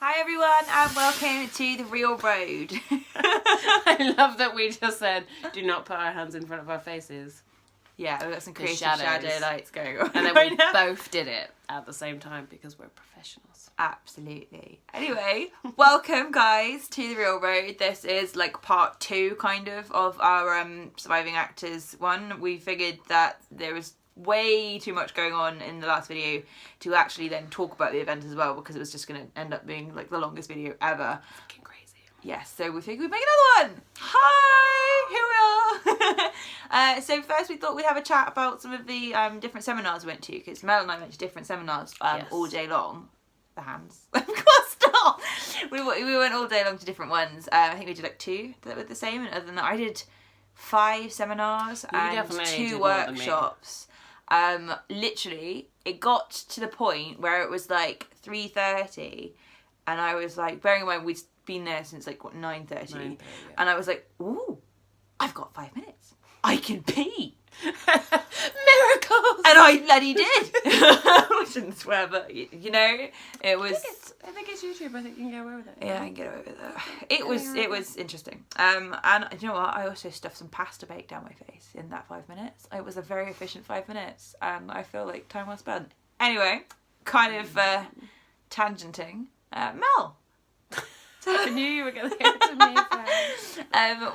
Hi everyone and welcome to the real road. I love that we just said, do not put our hands in front of our faces. Yeah, we've got some creative shadows. shadow lights going on. And then right we now. both did it at the same time because we're professionals. Absolutely. Anyway, welcome guys to the real road. This is like part 2 kind of our surviving actors one. We figured that there was way too much going on in the last video to actually then talk about the event as well, because it was just going to end up being like the longest video ever. Fucking crazy. Yes, so we figured we'd make another one. Hi, here we are. So first we thought we'd have a chat about some of the different seminars we went to, because Mel and I went to different seminars Yes. all day long. The hands. Of course not. We went all day long to different ones. I think we did like 2 that were the same, and other than that I did 5 seminars and definitely 2 did more than me. workshops. Literally, it got to the point where it was like 3:30, and I was like, bearing in mind we'd been there since like what 9:30, 9:30, yeah. and I was like, ooh, I've got 5 minutes. I can pee. Miracles! And I bloody did. I shouldn't swear, but you know, it was. I think it's YouTube. I think you can get away with it. Yeah, I can get away with it. It was interesting. And you know what? I also stuffed some pasta bake down my face in that 5 minutes. It was a very efficient 5 minutes, and I feel like time well spent. Anyway, kind of tangenting. Mel. I knew you were going to get to me first.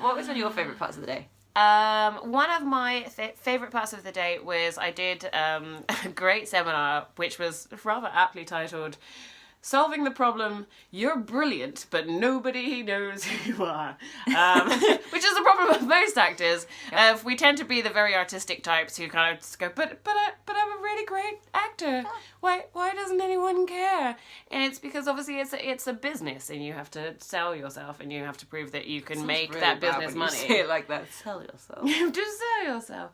What was one of your favourite parts of the day? One of my favourite parts of the day was I did a great seminar, which was rather aptly titled Solving the Problem, You're Brilliant, but Nobody Knows Who You Are. Which is the problem with most actors. Yep. We tend to be the very artistic types who kind of just go, but I'm a really great actor. Why doesn't anyone care? And it's because obviously it's a business, and you have to sell yourself, and you have to prove that you can make really that bad business when money. You say it like that. Sell yourself. You have to sell yourself.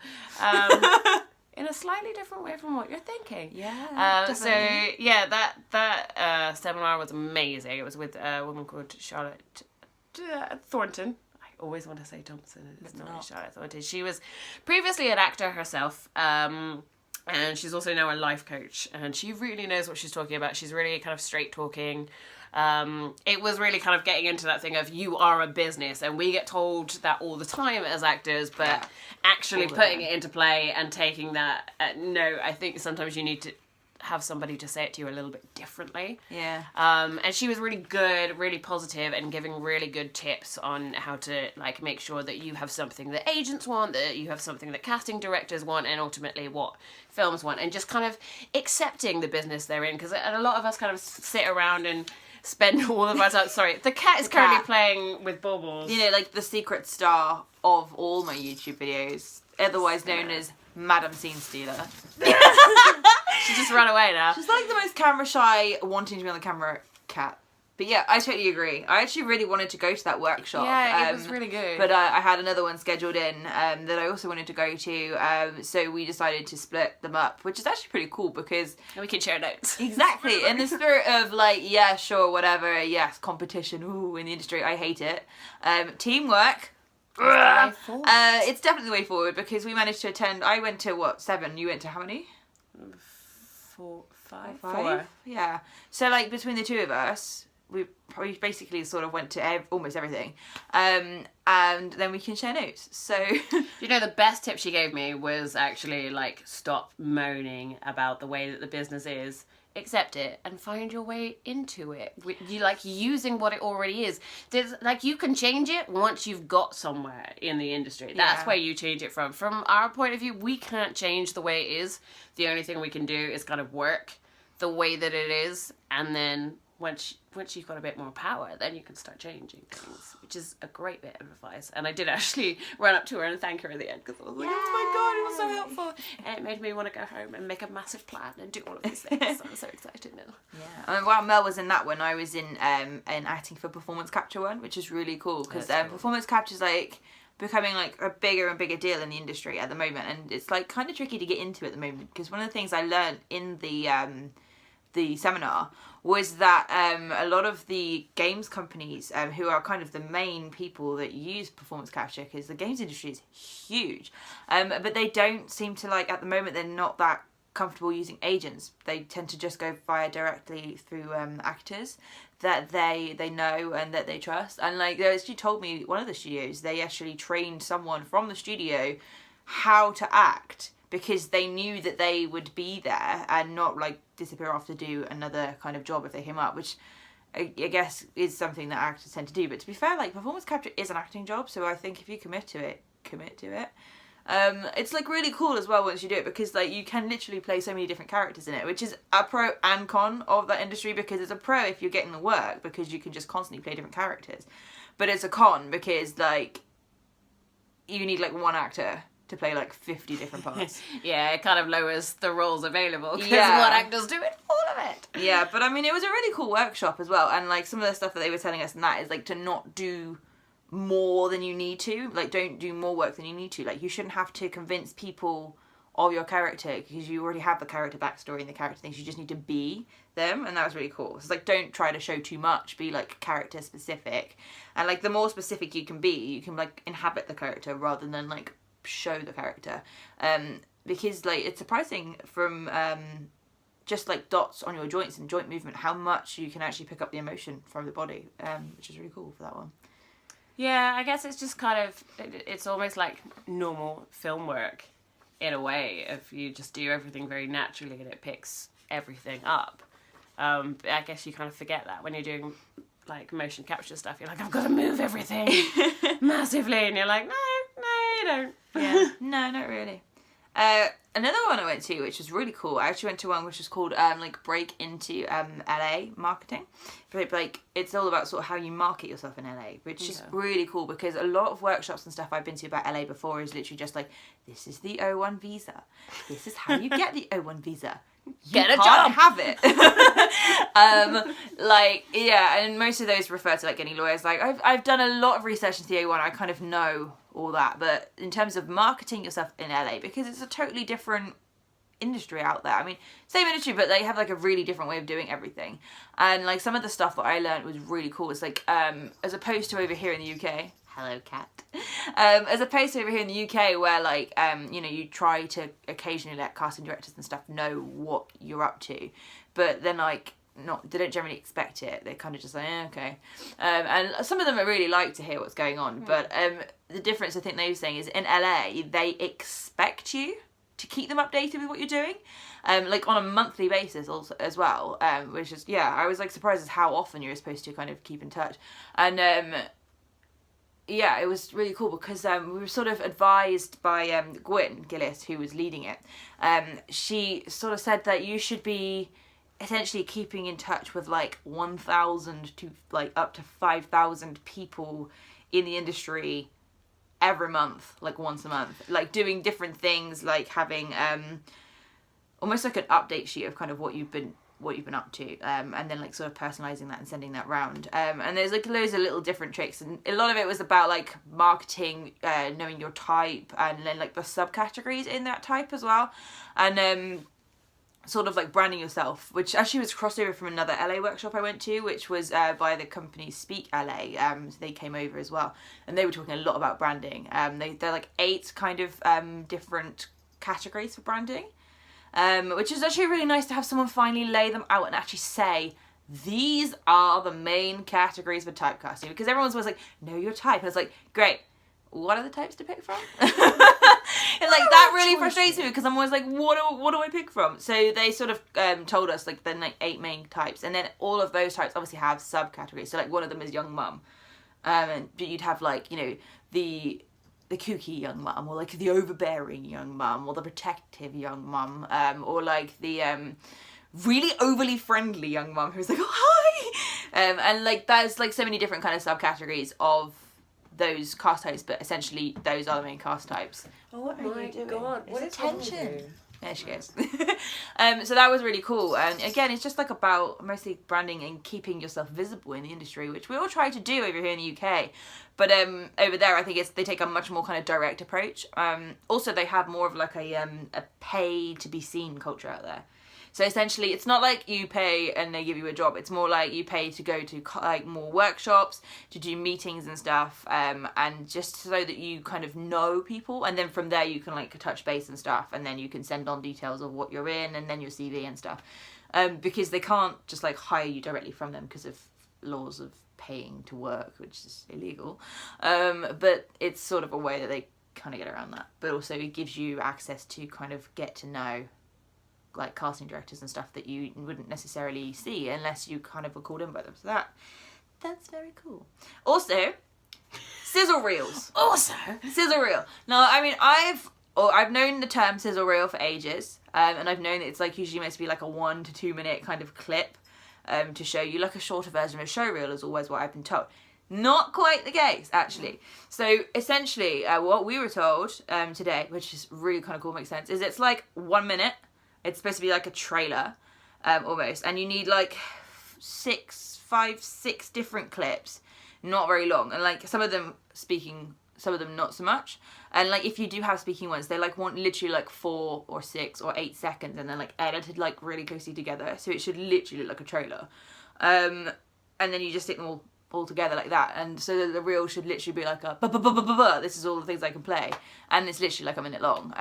In a slightly different way from what you're thinking. Yeah. So yeah, that seminar was amazing. It was with a woman called Charlotte Thornton. I always want to say Thompson. It's not Charlotte Thornton. She was previously an actor herself. And she's also now a life coach, and she really knows what she's talking about. She's really kind of straight talking. It was really kind of getting into that thing of you are a business, and we get told that all the time as actors, but actually putting it into play and taking that, no, I think sometimes you need to have somebody to say it to you a little bit differently. Yeah. And she was really good, really positive, and giving really good tips on how to like make sure that you have something that agents want, that you have something that casting directors want, and ultimately what films want, and just kind of accepting the business they're in, because a lot of us kind of sit around and spend all of our time. Sorry, the cat is currently playing with baubles. You know, like the secret star of all my YouTube videos, otherwise known as Madam Scene Stealer. She just run away now. She's like the most camera shy, wanting to be on the camera cat. But yeah, I totally agree. I actually really wanted to go to that workshop. Yeah, it was really good. But I had another one scheduled in that I also wanted to go to. So we decided to split them up, which is actually pretty cool because... And we can share notes. Exactly. In the spirit of like, yeah, sure, whatever. Yes, competition. Ooh, in the industry, I hate it. Teamwork. It's definitely the way forward, because we managed to attend... I went to, 7? You went to how many? 4, 5? 4. Yeah. So like between the two of us, we basically sort of went to almost everything, and then we can share notes. So you know, the best tip she gave me was actually like stop moaning about the way that the business is. Accept it and find your way into it. You like using what it already is. Like you can change it once you've got somewhere in the industry. That's where you change it from. From our point of view, we can't change the way it is. The only thing we can do is kind of work the way that it is, and then once you've got a bit more power, then you can start changing things, which is a great bit of advice. And I did actually run up to her and thank her at the end, because I was like, oh my god, it was so helpful. And it made me want to go home and make a massive plan and do all of these things. So I'm so excited now. Yeah. I mean, while Mel was in that one, I was in acting for performance capture one, which is really cool, because performance capture is like becoming like a bigger and bigger deal in the industry at the moment, and it's like kind of tricky to get into at the moment, because one of the things I learned in the seminar was that a lot of the games companies who are kind of the main people that use performance capture, because the games industry is huge, but they don't seem to, like, at the moment they're not that comfortable using agents. They tend to just go via directly through actors that they know and that they trust. And like, she told me one of the studios, they actually trained someone from the studio how to act, because they knew that they would be there and not like disappear off to do another kind of job if they came up, which I guess is something that actors tend to do. But to be fair, like, performance capture is an acting job, so I think if you commit to it. It's like really cool as well once you do it, because like you can literally play so many different characters in it, which is a pro and con of that industry, because it's a pro if you're getting the work because you can just constantly play different characters, but it's a con because like you need like one actor to play like 50 different parts. Yeah, it kind of lowers the roles available because Yeah. one actor's doing all of it. Yeah, but I mean, it was a really cool workshop as well, and like some of the stuff that they were telling us in that is like to not do more than you need to. Like, don't do more work than you need to. Like, you shouldn't have to convince people of your character because you already have the character backstory and the character things. You just need to be them, and that was really cool. It's like, don't try to show too much. Be like character specific, and like the more specific you can like inhabit the character rather than like show the character. Because like it's surprising from just like dots on your joints and joint movement how much you can actually pick up the emotion from the body, which is really cool for that one. Yeah, I guess it's just kind of, it's almost like normal film work in a way, if you just do everything very naturally and it picks everything up. But I guess you kind of forget that when you're doing like motion capture stuff. You're like, I've got to move everything massively, and you're like, no, you don't. Yeah, no, not really. Another one I went to, which was really cool. I actually went to one which is called like Break Into LA Marketing. But like it's all about sort of how you market yourself in LA, which is really cool, because a lot of workshops and stuff I've been to about LA before is literally just like, this is the O1 visa. This is how you get the O1 visa. Get a job. Have it. Like, yeah, and most of those refer to like getting lawyers. Like I've done a lot of research into the O1. I kind of know all that, but in terms of marketing yourself in LA, because it's a totally different industry out there. I mean, same industry, but they have like a really different way of doing everything. And like some of the stuff that I learned was really cool. It's like as opposed to over here in the UK. Hello, cat. As opposed to over here in the UK, where like you know, you try to occasionally let casting directors and stuff know what you're up to, but then like they don't generally expect it. They're kind of just like, okay. And some of them are really like to hear what's going on, but the difference I think they were saying is in LA they expect you to keep them updated with what you're doing, like on a monthly basis also as well, which is, yeah, I was like surprised as how often you're supposed to kind of keep in touch. And yeah, it was really cool because we were sort of advised by Gwyn Gillis, who was leading it. She sort of said that you should be essentially keeping in touch with like 1,000 to like up to 5,000 people in the industry every month, like once a month, like doing different things, like having almost like an update sheet of kind of what you've been up to, and then like sort of personalizing that and sending that round, and there's like loads of little different tricks, and a lot of it was about like marketing, knowing your type, and then like the subcategories in that type as well, and sort of like branding yourself, which actually was crossover from another LA workshop I went to, which was by the company Speak LA. So they came over as well, and they were talking a lot about branding. They're like 8 kind of different categories for branding, which is actually really nice to have someone finally lay them out and actually say, these are the main categories for typecasting, because everyone's always like, know your type, and it's like, great, what are the types to pick from? And like that really frustrates me, because I'm always like, what do I pick from? So they sort of told us like the like 8 main types, and then all of those types obviously have subcategories. So like one of them is young mum, and you'd have like, you know, the kooky young mum, or like the overbearing young mum, or the protective young mum, or like the really overly friendly young mum who's like, oh hi, and like there's like so many different kind of subcategories of those cast types, but essentially those are the main cast types. Oh, what are you doing? God, what attention! There she goes. So that was really cool, and again, it's just like about mostly branding and keeping yourself visible in the industry, which we all try to do over here in the UK, but over there I think they take a much more kind of direct approach. Also, they have more of like a pay to be seen culture out there. So essentially, it's not like you pay and they give you a job. It's more like you pay to go to like more workshops, to do meetings and stuff, and just so that you kind of know people, and then from there you can like touch base and stuff, and then you can send on details of what you're in, and then your CV and stuff, because they can't just like hire you directly from them because of laws of paying to work, which is illegal. But it's sort of a way that they kind of get around that, but also it gives you access to kind of get to know like casting directors and stuff that you wouldn't necessarily see unless you kind of were called in by them. So that's very cool. Also, sizzle reels. Sizzle reel. Now, I mean, I've known the term sizzle reel for ages, and I've known that it's like usually meant to be like a 1 to 2 minute kind of clip, to show you like a shorter version of a show reel is always what I've been told. Not quite the case, actually. So essentially, what we were told today, which is really kind of cool, makes sense, is it's like 1 minute. It's supposed to be like a trailer, almost. And you need like 6 different clips. Not very long. And like some of them speaking, some of them not so much. And like if you do have speaking ones, they like want literally like 4 or 6 or 8 seconds. And then like edited like really closely together. So it should literally look like a trailer. And then you just stick them all together like that, and so the reel should literally be like a this is all the things I can play, and it's literally like a minute long,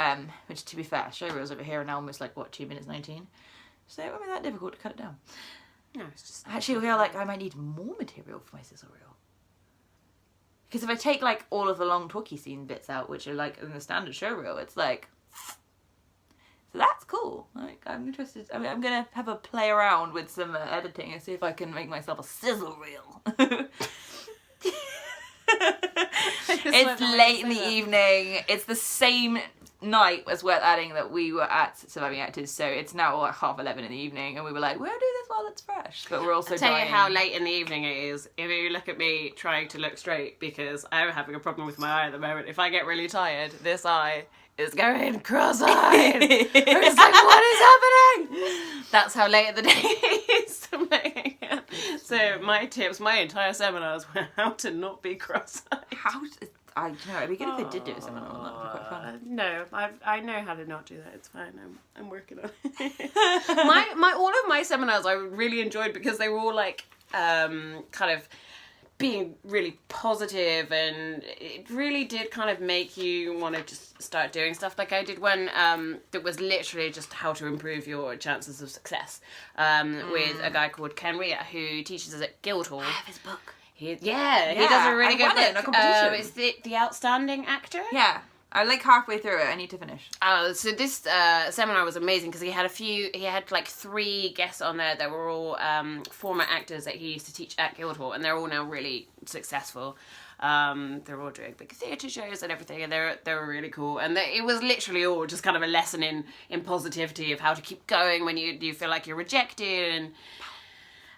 which to be fair, show reels over here are now almost like 2 minutes 19, so it won't be that difficult to cut it down. No, it's just actually I feel like I might need more material for my sizzle reel, because if I take like all of the long talkie scene bits out, which are like in the standard show reel, it's like, so that's cool. Like, I'm interested. I mean, I'm gonna have a play around with some editing and see if I can make myself a sizzle reel. It's late in the evening. It's the same night as Worth Adding that we were at Surviving Actors, so it's now like 11:30 in the evening, and we were like, we'll do this while it's fresh. But we're also I'll tell you how late in the evening it is if you look at me trying to look straight, because I'm having a problem with my eye at the moment. If I get really tired, this eye is going cross-eyed. It's like, what is happening? That's how late in the day it is to me. So my tips, my entire seminars were how to not be cross-eyed. I don't know, it'd be good if they did do a seminar on that. It'd be quite fun. No, I know how to not do that. It's fine. I'm working on it. my all of my seminars I really enjoyed because they were all like kind of being really positive, and it really did kind of make you want to just start doing stuff. Like I did one that was literally just how to improve your chances of success, with a guy called Ken Ria who teaches us at Guildhall. I have his book. He does a really good book. In a competition. It's the Outstanding Actor. Yeah. I like halfway through it. I need to finish. So this seminar was amazing because he had like 3 guests on there that were all former actors that he used to teach at Guildhall, and they're all now really successful. They're all doing big theatre shows and everything, and they're really cool. And it was literally all just kind of a lesson in positivity of how to keep going when you feel like you're rejected,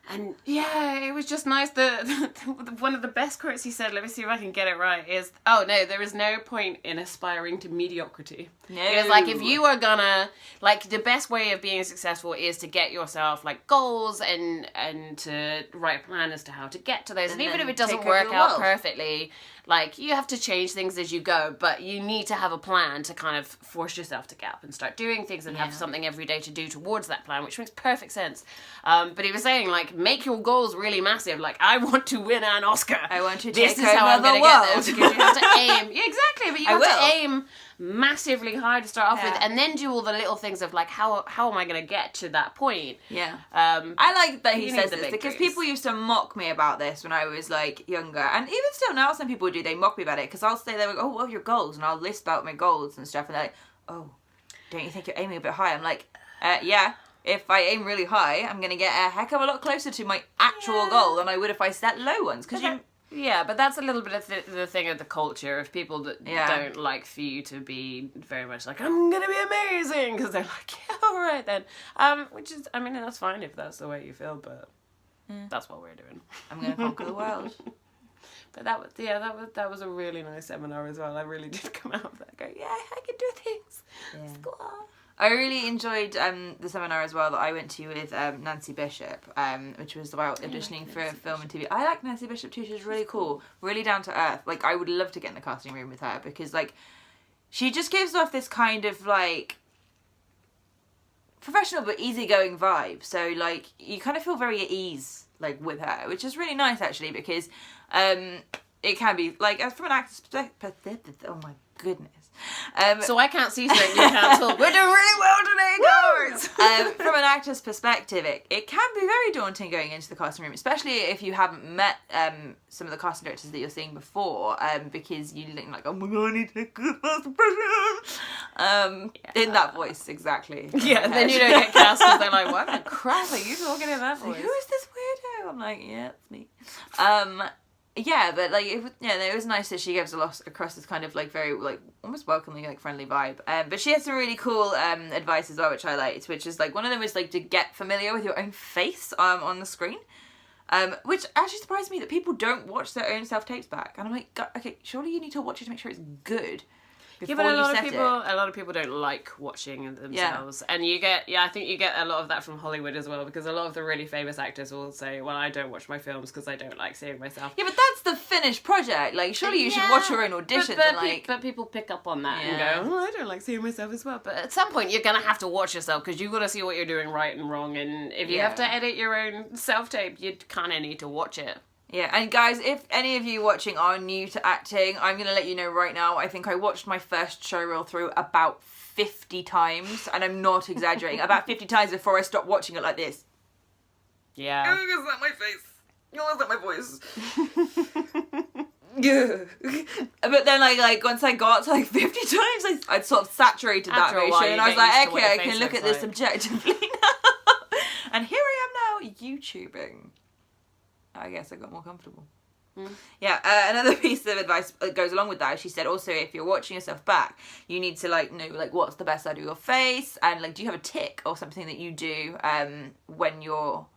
and yeah, it was just nice. One of the best quotes he said, let me see if I can get it right, is, oh no, there is no point in aspiring to mediocrity. No. Because like if you are gonna, like the best way of being successful is to get yourself like goals and to write a plan as to how to get to those. And even if it doesn't work out perfectly, like you have to change things as you go, but you need to have a plan to kind of force yourself to get up and start doing things and have something every day to do towards that plan, which makes perfect sense. But he was saying like, make your goals really massive. Like, I want to win an Oscar. I want to this take is how I'm over going the to world. get there. Because you have to aim. Yeah, exactly, but you have to aim massively high to start off with, and then do all the little things of like, how am I going to get to that point? Yeah. I like that he says this because people used to mock me about this when I was like younger, and even still now some people do. They mock me about it because I'll say, they're like, oh, what are your goals? And I'll list out my goals and stuff, and they're like, oh, don't you think you're aiming a bit high? I'm like, yeah. If I aim really high, I'm going to get a heck of a lot closer to my actual goal than I would if I set low ones. Yeah, but that's a little bit of the thing of the culture of people that don't like for you to be very much like, I'm going to be amazing, because they're like, yeah, all right then. Which is, I mean, that's fine if that's the way you feel, but that's what we're doing. I'm going to conquer the world. But that was a really nice seminar as well. I really did come out of that going, yeah, I can do things. Yeah. I really enjoyed the seminar as well that I went to with Nancy Bishop, which was about auditioning for film and TV. I like Nancy Bishop too. She's really cool, really down to earth. Like, I would love to get in the casting room with her because, like, she just gives off this kind of, like, professional but easygoing vibe. So like you kind of feel very at ease like with her, which is really nice actually, because it can be like from an actor's perspective. Oh my goodness. So I can't see straight, you can't talk. We're doing really well today, guys! From an actor's perspective, it can be very daunting going into the casting room, especially if you haven't met some of the casting directors that you're seeing before, because you think like, oh my god, I need to take a good first impression. In that voice, exactly. Yeah, and then you don't get cast because they're like, what the crap are you talking in that voice? Who is this weirdo? I'm like, yeah, it's me. Yeah, but like, it was nice that she gives across this kind of like very like almost welcoming, like friendly vibe. But she has some really cool advice as well, which I liked. Which is like one of them is like to get familiar with your own face on the screen, which actually surprised me that people don't watch their own self tapes back. And I'm like, God, okay, surely you need to watch it to make sure it's good. Yeah, but a lot of people don't like watching themselves, and I think you get a lot of that from Hollywood as well, because a lot of the really famous actors will say, well, I don't watch my films because I don't like seeing myself. Yeah, but that's the finished project. Like, surely you should watch your own auditions. But people pick up on that and go, oh, I don't like seeing myself as well. But at some point, you're gonna have to watch yourself because you've got to see what you're doing right and wrong, and if you have to edit your own self tape, you kind of need to watch it. Yeah, and guys, if any of you watching are new to acting, I'm going to let you know right now, I think I watched my first show reel through about 50 times, and I'm not exaggerating, about 50 times before I stopped watching it like this. Yeah. Is that my face? Oh, is that my voice? Yeah. But then, like once I got to like 50 times, I'd sort of saturated that motion, and I was like, okay, I can look at this objectively now. And here I am now, YouTubing. I guess I got more comfortable. Yeah, another piece of advice that goes along with that, she said also if you're watching yourself back, you need to like know like what's the best side of your face, and like do you have a tick or something that you do when you're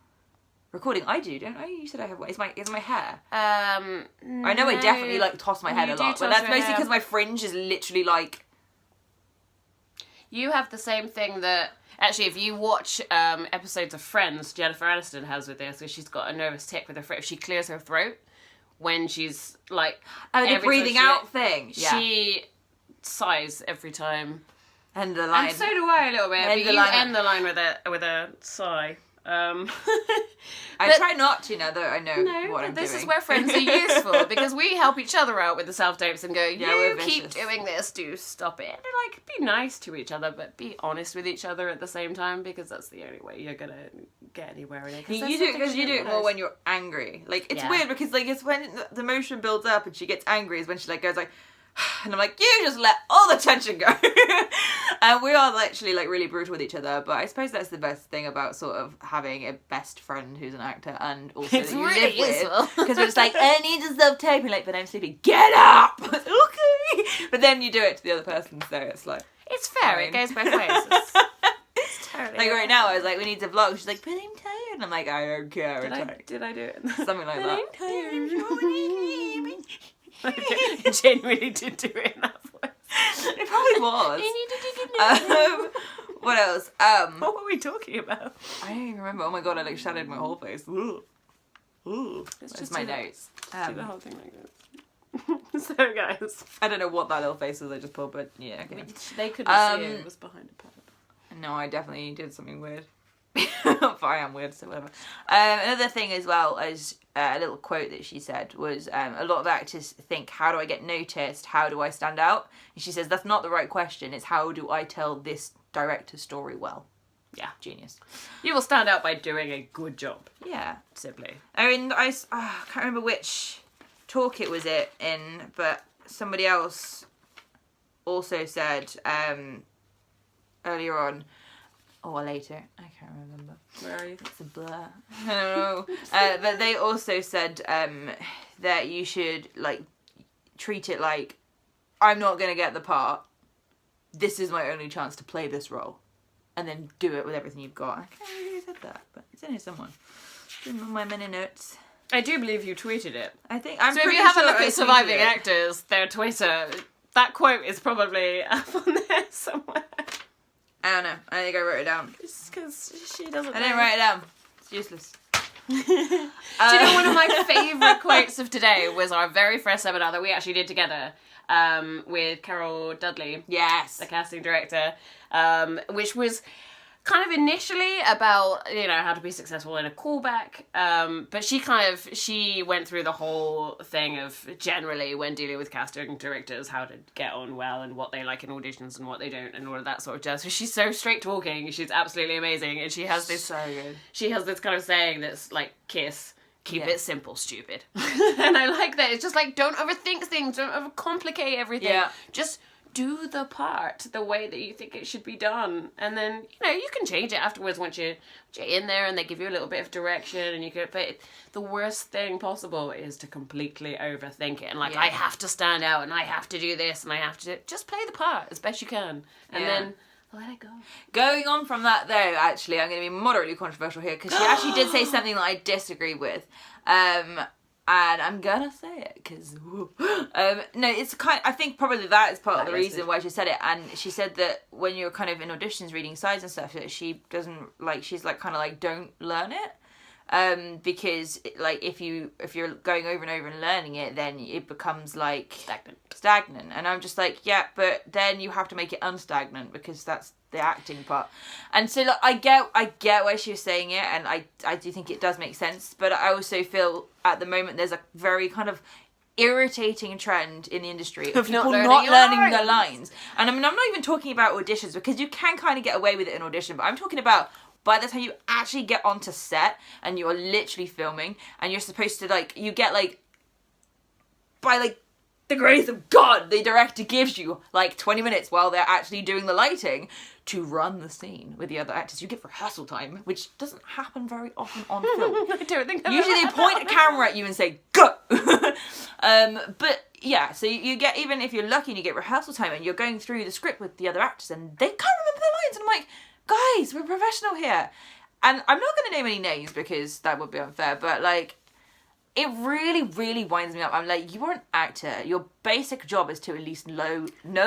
recording? I do, don't I? You said I have one. Is my hair? I know I definitely like toss my head a lot, but that's mostly because my fringe is literally like. You have the same thing that. Actually, if you watch episodes of Friends, Jennifer Aniston has with this, where she's got a nervous tick with her throat. If she clears her throat when she's like... Oh, the breathing out thing. Yeah. She sighs every time. End the line. And so do I a little bit, but you end the line with a sigh. I try not to now that I know what I'm doing. This is where friends are useful, because we help each other out with the self-tapes and go, you keep doing this, do stop it. And like, be nice to each other, but be honest with each other at the same time, because that's the only way you're going to get anywhere in it. You do it more when you're angry. Like, it's weird, because like it's when the emotion builds up and she gets angry is when she like goes like, and I'm like, you just let all the tension go. And we are actually like really brutal with each other, but I suppose that's the best thing about sort of having a best friend who's an actor and also it's that you really live with. Because we're just like, I need to self-tape, and like, but I'm sleeping. Get up! Okay! But then you do it to the other person, so it's like... It's fair, fine. It goes both ways. It's totally like right now, I was like, we need to vlog. She's like, but I'm tired. And I'm like, I don't care. Did I do it? Something like that. I'm tired. I genuinely did do it in that voice. It probably was. What else? What were we talking about? I don't even remember. Oh my god, I like shadowed my whole face. Ooh. That's my notes. Do the whole thing like this. So guys, I don't know what that little face was I just pulled, but yeah. Okay. They couldn't see it. It was behind a pad. No, I definitely did something weird. But I am weird, so whatever. Another thing as well as a little quote that she said was a lot of actors think, how do I get noticed? How do I stand out? And she says, that's not the right question. It's how do I tell this director's story well? Yeah, genius. You will stand out by doing a good job. Yeah. Simply. I mean, I can't remember which talk it was in, but somebody else also said earlier on, or later, I can't remember. Where are you? It's a blur. I don't know. But they also said that you should like treat it like, I'm not going to get the part. This is my only chance to play this role. And then do it with everything you've got. I can't remember who said that, but it's in here somewhere. It's in my many notes. I do believe you tweeted it. I think I'm so pretty if you have sure a look I at Surviving Actors, their Twitter, that quote is probably up on there somewhere. I don't know. I think I wrote it down. It's because she doesn't I didn't write it down. It's useless. Do you know one of my favourite quotes of today was our very first seminar that we actually did together with Carol Dudley. Yes. The casting director. Which was kind of initially about, you know, how to be successful in a callback. But she went through the whole thing of generally when dealing with casting directors, how to get on well and what they like in auditions and what they don't and all of that sort of jazz. So she's so straight talking. She's absolutely amazing. And she has this, so good. She has this kind of saying that's like, Kiss, keep it simple, stupid. And I like that. It's just like, don't overthink things. Don't overcomplicate everything. Yeah. Just do the part the way that you think it should be done, and then, you know, you can change it afterwards once you're in there and they give you a little bit of direction, and you could. But the worst thing possible is to completely overthink it and like, I have to stand out and I have to do this and I have to just play the part as best you can, and then let it go. Going on from that though, actually, I'm going to be moderately controversial here because she actually did say something that I disagree with. And I'm gonna say it because no, it's I think probably that is part of the reason why she said it. And she said that when you're kind of in auditions reading sides and stuff, that she doesn't like. She's like kind of like, don't learn it, because like if you're going over and over and learning it, then it becomes like stagnant. And I'm just like, yeah, but then you have to make it unstagnant because that's the acting part. And so like, I get why she was saying it, and I do think it does make sense, but I also feel at the moment there's a very kind of irritating trend in the industry of people not learning the lines. And I mean, I'm not even talking about auditions, because you can kind of get away with it in audition, but I'm talking about by the time you actually get onto set and you're literally filming and you're supposed to like, you get like, by like the grace of God, the director gives you like 20 minutes while they're actually doing the lighting to run the scene with the other actors. You get rehearsal time, which doesn't happen very often on film. I don't think usually they point a camera at you and say, go! But yeah, so you get, even if you're lucky and you get rehearsal time and you're going through the script with the other actors and they can't remember their lines, and I'm like, guys, we're professional here. And I'm not going to name any names because that would be unfair, but like, it really, really winds me up. I'm like, you are an actor. Your basic job is to at least know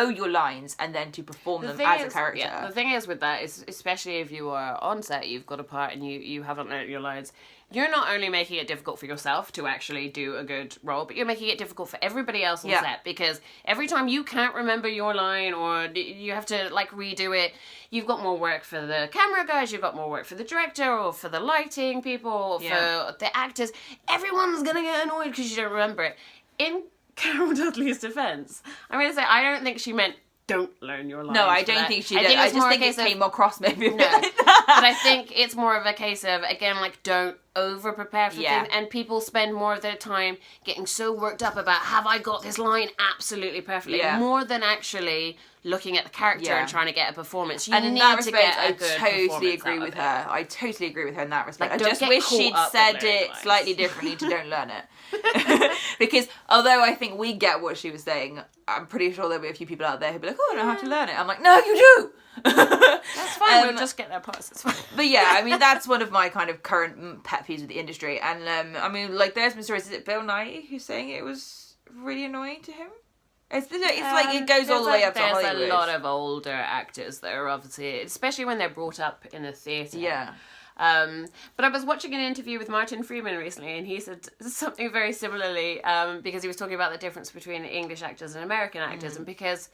your lines and then to perform them as a character. Yeah, the thing is with that is, especially if you are on set, you've got a part and you haven't learned your lines, you're not only making it difficult for yourself to actually do a good role, but you're making it difficult for everybody else on set, because every time you can't remember your line or you have to like redo it, you've got more work for the camera guys, you've got more work for the director or for the lighting people, or for the actors. Everyone's gonna get annoyed because you don't remember it. In Carol Dudley's defense, I'm gonna say I don't think she meant don't learn your lines. No, I don't think she did. I just think it came across maybe a bit like that. But I think it's more of a case of, again, like, don't over-prepare for things. And people spend more of their time getting so worked up about, have I got this line absolutely perfectly? More than actually looking at the character and trying to get a performance. You need to get a good totally agree with her. I totally agree with her in that respect. Like, I just wish she'd said it slightly differently to don't learn it. Because although I think we get what she was saying, I'm pretty sure there'll be a few people out there who'll be like, oh, I don't know how to learn it. I'm like, no, you do! That's fine, we'll just get their parts, it's fine. But yeah, I mean, that's one of my kind of current pet peeves with the industry. And I mean, like, there's been stories, is it Bill Nighy who's saying it was really annoying to him? It's like it goes all the way up to Hollywood. There's a lot of older actors that are obviously, especially when they're brought up in the theatre. Yeah. But I was watching an interview with Martin Freeman recently, and he said something very similarly, because he was talking about the difference between English actors and American actors, and because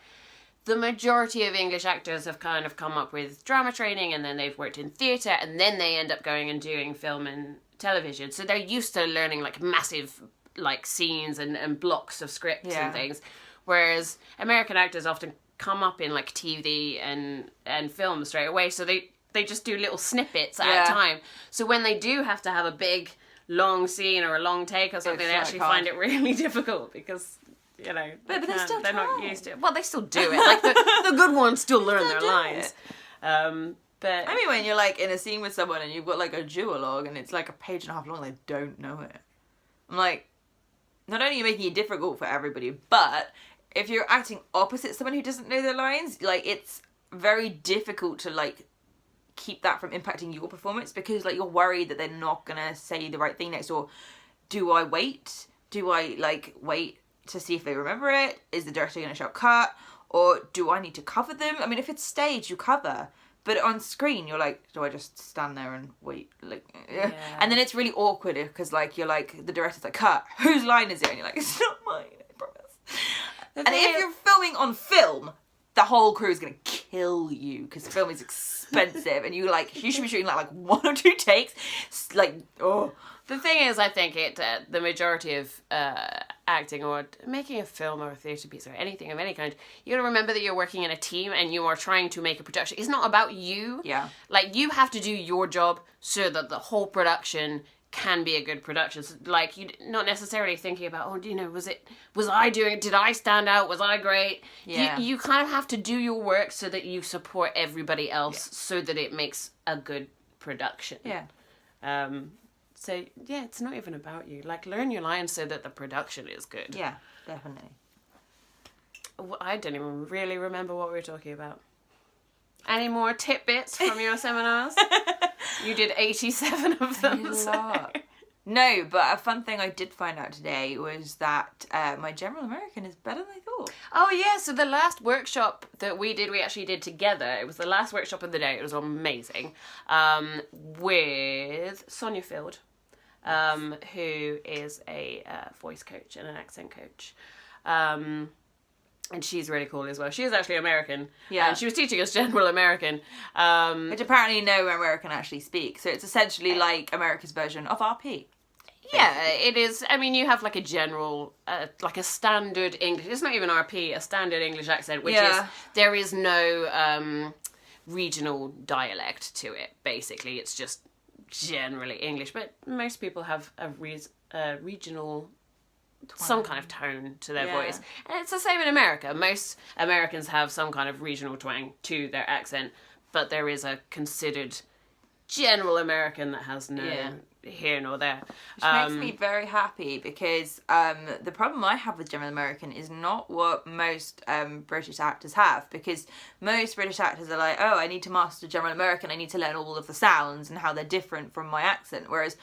the majority of English actors have kind of come up with drama training, and then they've worked in theatre, and then they end up going and doing film and television. So they're used to learning like massive like scenes and blocks of scripts and things. Whereas American actors often come up in like TV and film straight away. So they just do little snippets at a time. So when they do have to have a big long scene or a long take or something, they actually find it really difficult because, you know, but they're not used to it. Well, they still do it. Like the good ones still learn their lines. But I mean, when you're like in a scene with someone and you've got like a duologue and it's like a page and a half long, they don't know it. I'm like, not only are you making it difficult for everybody, but if you're acting opposite someone who doesn't know their lines, like, it's very difficult to like keep that from impacting your performance, because like you're worried that they're not gonna say the right thing next, or do I wait? Do I like wait to see if they remember it? Is the director gonna shout cut? Or do I need to cover them? I mean, if it's stage, you cover. But on screen, you're like, do I just stand there and wait? Like, and then it's really awkward because like you're like, the director's like, cut. Whose line is it? And you're like, it's not mine, I promise. And if you're filming on film, the whole crew is gonna kill you because film is expensive. expensive, and you should be shooting like 1 or 2 takes, like, oh. The thing is, I think the majority of acting or making a film or a theatre piece or anything of any kind, you got to remember that you're working in a team and you are trying to make a production. It's not about you. Yeah. Like, you have to do your job so that the whole production can be a good production. So, like, you not necessarily thinking about, oh, did I stand out? Was I great? Yeah. You kind of have to do your work so that you support everybody else so that it makes a good production. Yeah. So, yeah, it's not even about you. Like, learn your lines so that the production is good. Yeah, definitely. I don't even really remember what we were talking about. Any more tidbits from your seminars? You did 87 of them. A lot. No, but a fun thing I did find out today was that my general American is better than I thought. Oh, yeah, so the last workshop that we actually did together. It was the last workshop of the day. It was amazing. With Sonia Field. Who is a voice coach and an accent coach. And she's really cool as well. She is actually American. Yeah. And she was teaching us general American. Which apparently no American actually speaks. So it's essentially like America's version of RP. Yeah, it is. I mean, you have like a general, like a standard English. It's not even RP, a standard English accent, which is, there is no regional dialect to it, basically. It's just generally English, but most people have a regional some kind of tone to their voice, and it's the same in America. Most Americans have some kind of regional twang to their accent, but there is a considered general American that has no here nor there, which makes me very happy, because the problem I have with general American is not what most British actors have, because most British actors are like, oh, I need to master general American, I need to learn all of the sounds and how they're different from my accent, whereas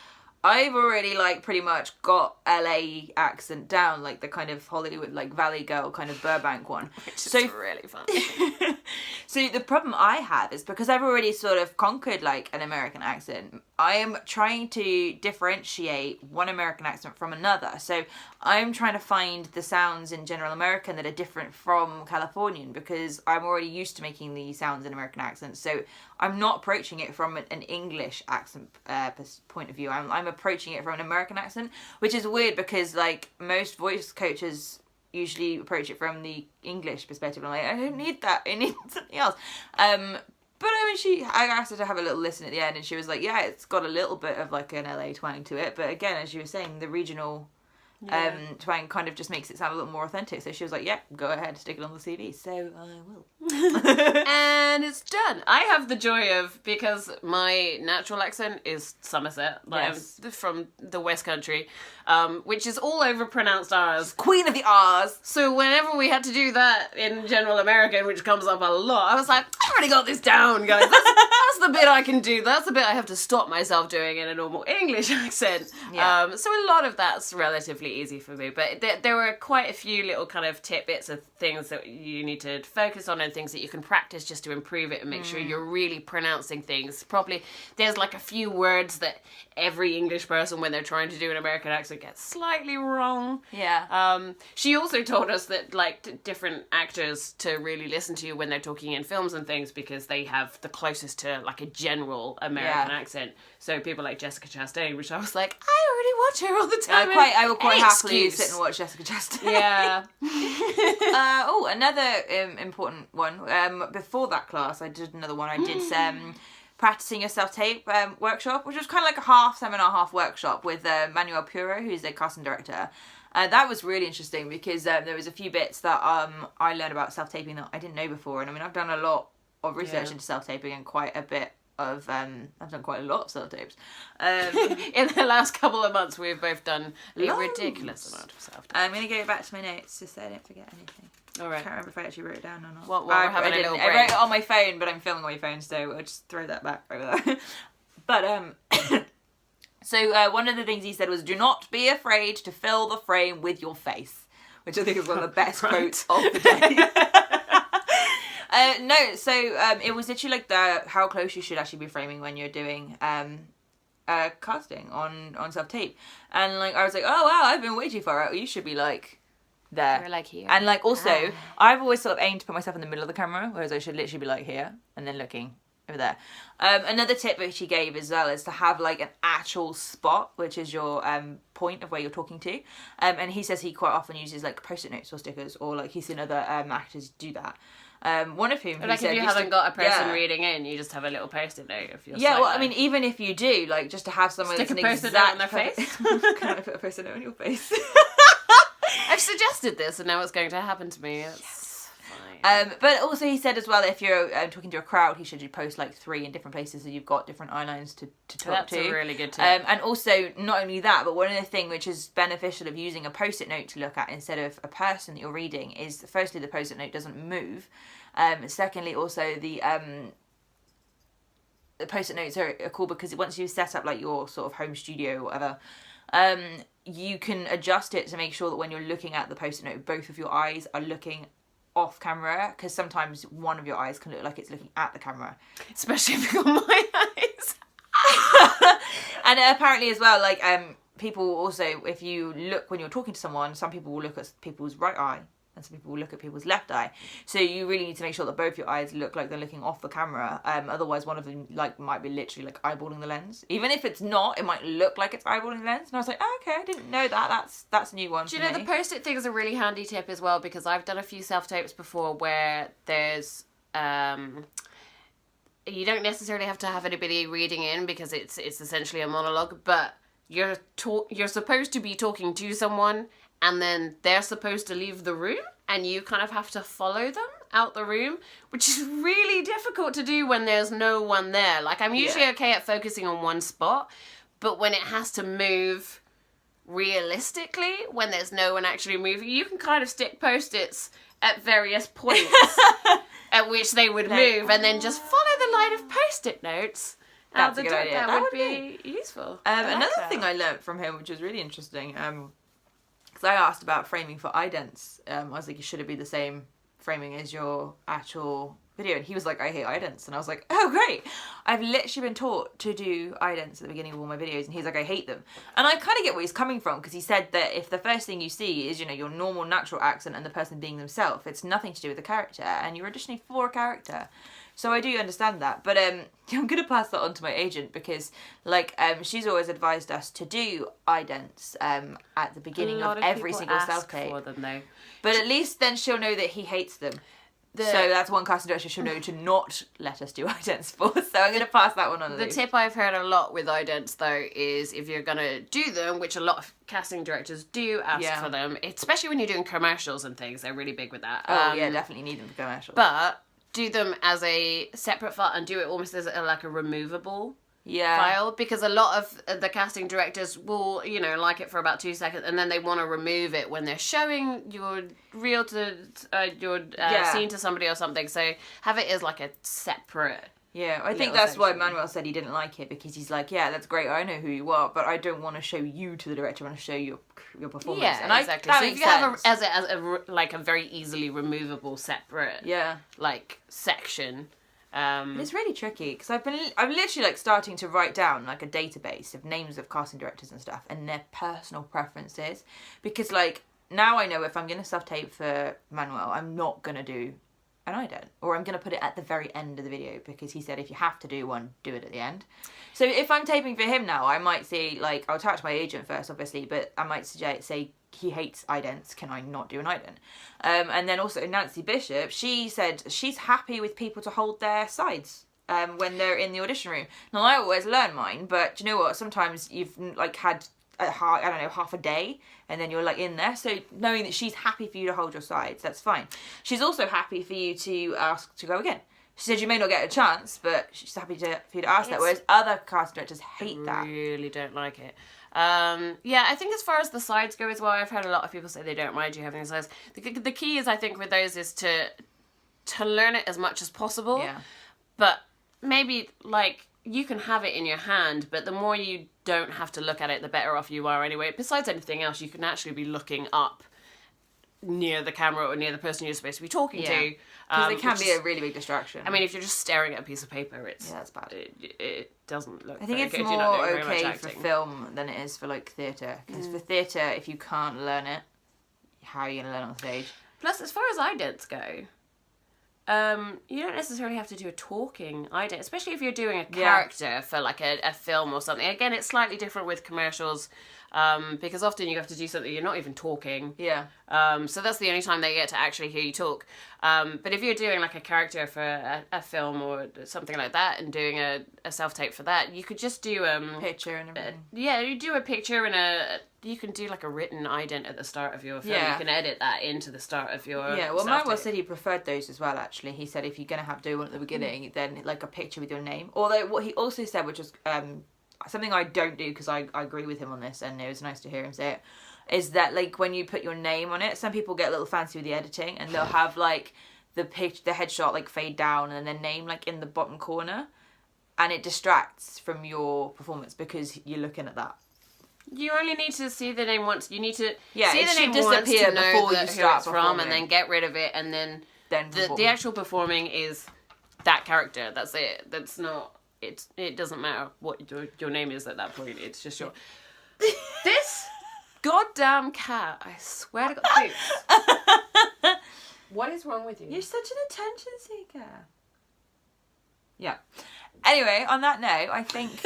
I've already like pretty much got LA accent down, like the kind of Hollywood, like Valley Girl kind of Burbank one. Which is really funny. So the problem I have is because I've already sort of conquered like an American accent, I am trying to differentiate one American accent from another. So I'm trying to find the sounds in general American that are different from Californian, because I'm already used to making the sounds in American accents. So I'm not approaching it from an English accent point of view. I'm approaching it from an American accent, which is weird because like most voice coaches usually approach it from the English perspective. I'm like, I don't need that. I need something else. But I mean, I asked her to have a little listen at the end, and she was like, yeah, it's got a little bit of like an LA twang to it. But again, as you were saying, the regional twang kind of just makes it sound a little more authentic. So she was like, yeah, go ahead, stick it on the CV. So I will. And it's done. I have the joy of, because my natural accent is Somerset, like I'm from the West Country, which is all over pronounced R's. Queen of the R's. So whenever we had to do that in general American, which comes up a lot, I was like, I already got this down, guys. That's the bit I can do. That's the bit I have to stop myself doing in a normal English accent. Yeah. So a lot of that's relatively easy for me. But there were quite a few little kind of tidbits of things that you need to focus on and things that you can practice just to improve it and make sure you're really pronouncing things properly. There's like a few words that every English person, when they're trying to do an American accent, gets slightly wrong. Yeah. She also told us that like different actors to really listen to when they're talking in films and things, because they have the closest to like a general American accent. So people like Jessica Chastain, which I was like, I already watch her all the time. I will quite happily sit and watch Jessica Chastain. Yeah. Another important one. Before that class, I did another one. I did practicing your self-tape workshop, which was kind of like a half seminar, half workshop with Manuel Puro, who's a casting director. That was really interesting because there was a few bits that I learned about self-taping that I didn't know before. And I mean, I've done a lot of research into self-taping and quite a bit of I've done quite a lot of self-tapes. In the last couple of months, we've both done a ridiculous amount of self-tapes. I'm going to go back to my notes just so I don't forget anything. All right. I can't remember if I actually wrote it down or not. Well, we're having a little break. I wrote it on my phone, but I'm filming on my phone, so I'll just throw that back over there. But so one of the things he said was, "Do not be afraid to fill the frame with your face," which I think is one of the best quotes of the day. It was literally like how close you should actually be framing when you're doing casting on self-tape. And like I was like, oh wow, I've been way too far out. You should be like there. You're like here. And like also, I've always sort of aimed to put myself in the middle of the camera, whereas I should literally be like here and then looking over there. Another tip which he gave as well is to have like an actual spot, which is your point of where you're talking to. And he says he quite often uses like post-it notes or stickers, or like he's seen other actors do that. One of whom, like, if you haven't got a person reading in, you just have a little post-it note of your well, I mean, even if you do, like, just to have someone stick that's a an post-it exact note on their face. Can I put a post-it note on your face? I've suggested this, and now it's going to happen to me. It's fine. But also he said as well, if you're talking to a crowd, he should post like 3 in different places, so you've got different eye lines to talk to. That's a really good tip. And also, not only that, but one of the things which is beneficial of using a post-it note to look at instead of a person that you're reading is, firstly, the post-it note doesn't move. Secondly, also the post-it notes are cool because once you set up like your sort of home studio or whatever, you can adjust it to make sure that when you're looking at the post-it note, both of your eyes are looking off camera, because sometimes one of your eyes can look like it's looking at the camera, especially if you've got my eyes. And apparently as well, like people also, if you look when you're talking to someone, some people will look at people's right eye and some people will look at people's left eye. So you really need to make sure that both your eyes look like they're looking off the camera. Otherwise, one of them like might be literally like eyeballing the lens. Even if it's not, it might look like it's eyeballing the lens. And I was like, oh, okay, I didn't know that. That's a new one. Do you know the post-it thing is a really handy tip as well, because I've done a few self-tapes before where there's you don't necessarily have to have anybody reading in because it's essentially a monologue, but you're supposed to be talking to someone, and then they're supposed to leave the room, and you kind of have to follow them out the room, which is really difficult to do when there's no one there. Like, I'm usually okay at focusing on one spot, but when it has to move realistically, when there's no one actually moving, you can kind of stick post-its at various points at which they would move, and then just follow the line of post-it notes. That's a good idea. That would be useful. Another thing I learnt from him, which was really interesting, because I asked about framing for idents. I was like, should it be the same framing as your actual video? And he was like, I hate idents. And I was like, oh, great. I've literally been taught to do idents at the beginning of all my videos. And he's like, I hate them. And I kind of get where he's coming from, because he said that if the first thing you see is, your normal natural accent and the person being themselves, it's nothing to do with the character. And you're auditioning for a character. So I do understand that, but I'm going to pass that on to my agent, because she's always advised us to do idents at the beginning of every single self-tape. For them, though. But at least then she'll know that he hates them. So that's one casting director she'll know to not let us do idents for. So I'm going to pass that one on. The tip I've heard a lot with idents, though, is if you're going to do them, which a lot of casting directors do ask for them, especially when you're doing commercials and things, they're really big with that. Oh, yeah, definitely need them for commercials. But do them as a separate file and do it almost as a removable file, because a lot of the casting directors will, like it for about 2 seconds, and then they want to remove it when they're showing your reel to your scene to somebody or something. So have it as like a separate. Yeah, I think that's why Manuel said he didn't like it, because he's like, yeah, that's great, I know who you are, but I don't want to show you to the director, I want to show your performance. Yeah, and exactly. So if you have a very easily removable separate section. It's really tricky, because I'm literally starting to write down a database of names of casting directors and stuff and their personal preferences, because now I know if I'm going to self-tape for Manuel, I'm not going to do an ident, or I'm going to put it at the very end of the video, because he said if you have to do one, do it at the end. So if I'm taping for him now, I might say, I'll talk to my agent first, obviously, but I might say he hates idents, can I not do an ident? And then also Nancy Bishop, she said she's happy with people to hold their sides when they're in the audition room. Now, I always learn mine, but do you know what? Sometimes you've had half a day, and then you're in there. So knowing that she's happy for you to hold your sides, that's fine. She's also happy for you to ask to go again. She said you may not get a chance, but she's happy for you to ask that. Whereas other casting directors hate that. I really don't like it. I think as far as the sides go as well, I've heard a lot of people say they don't mind you having the sides. The key is, I think, with those is to learn it as much as possible. Yeah. But maybe you can have it in your hand, but the more you don't have to look at it, the better off you are anyway. Besides anything else, you can actually be looking up near the camera or near the person you're supposed to be talking to. Because it can be a really big distraction. I mean, if you're just staring at a piece of paper, that's bad. It doesn't look I think very it's good. more okay for film than it is for theatre. Because for theatre, if you can't learn it, how are you going to learn on stage? Plus, as far as idents go, you don't necessarily have to do a talking idea, especially if you're doing a character for like a film or something. Again, it's slightly different with commercials, because often you have to do something you're not even talking. Yeah. So that's the only time they get to actually hear you talk. But if you're doing like a character for a film or something like that and doing a self-tape for that, you could just do picture and everything. You do a picture and you can do like a written ident at the start of your film. Yeah. You can edit that into the start of your Yeah, well, Manuel said he preferred those as well, actually. He said if you're going to do one at the beginning, then like a picture with your name. Although what he also said, which was something I don't do because I agree with him on this, and it was nice to hear him say it, is that like when you put your name on it, some people get a little fancy with the editing and they'll have like the headshot like fade down and their name like in the bottom corner, and it distracts from your performance because you're looking at that. You only need to see the name once. You need to see the name once to know before you start from, and then get rid of it, and then the actual performing is that character. That's it. That's not. It doesn't matter what your name is at that point. It's just your. This goddamn cat! I swear to God. What is wrong with you? You're such an attention seeker. Yeah. Anyway, on that note, I think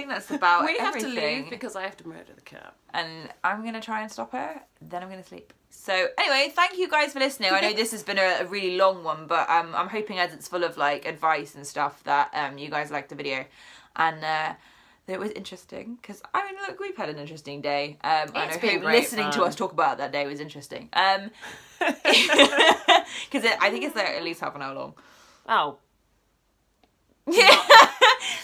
that's about we have everything. to leave because I have to murder the cat. And I'm going to try and stop her, then I'm going to sleep. So anyway, thank you guys for listening. I know this has been a really long one, but I'm hoping as it's full of like advice and stuff that you guys liked the video. And that it was interesting, because I mean, look, we've had an interesting day. And I hope listening to us talk about that day was interesting. Because I think it's like at least half an hour long. Oh. Yeah.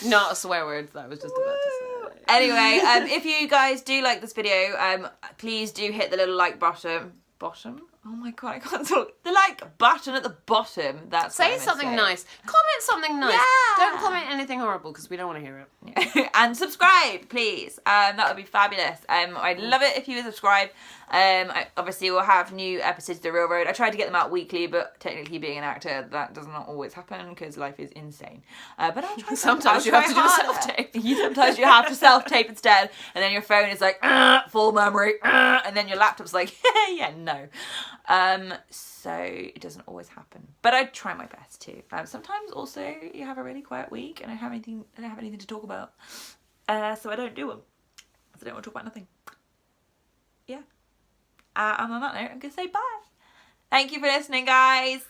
Not a swear word that I was just about to say. Anyway, if you guys do like this video, please do hit the little like button. Bottom? Oh my God, I can't talk. The like button at the bottom. That's say something nice. Comment something nice. Yeah. Don't comment anything horrible because we don't want to hear it. And subscribe, please. That would be fabulous. I'd love it if you would subscribe. Obviously, we'll have new episodes of The Real Road. I try to get them out weekly, but technically, being an actor, that does not always happen because life is insane. But I'll try. Sometimes you have to do a self-tape. Sometimes you have to self-tape instead, and then your phone is like full memory, and then your laptop's like, yeah, no. So it doesn't always happen, but I try my best to. Sometimes also you have a really quiet week, and I don't have anything to talk about, so I don't do them. So I don't want to talk about nothing. Yeah. And on that note, I'm gonna say bye. Thank you for listening, guys.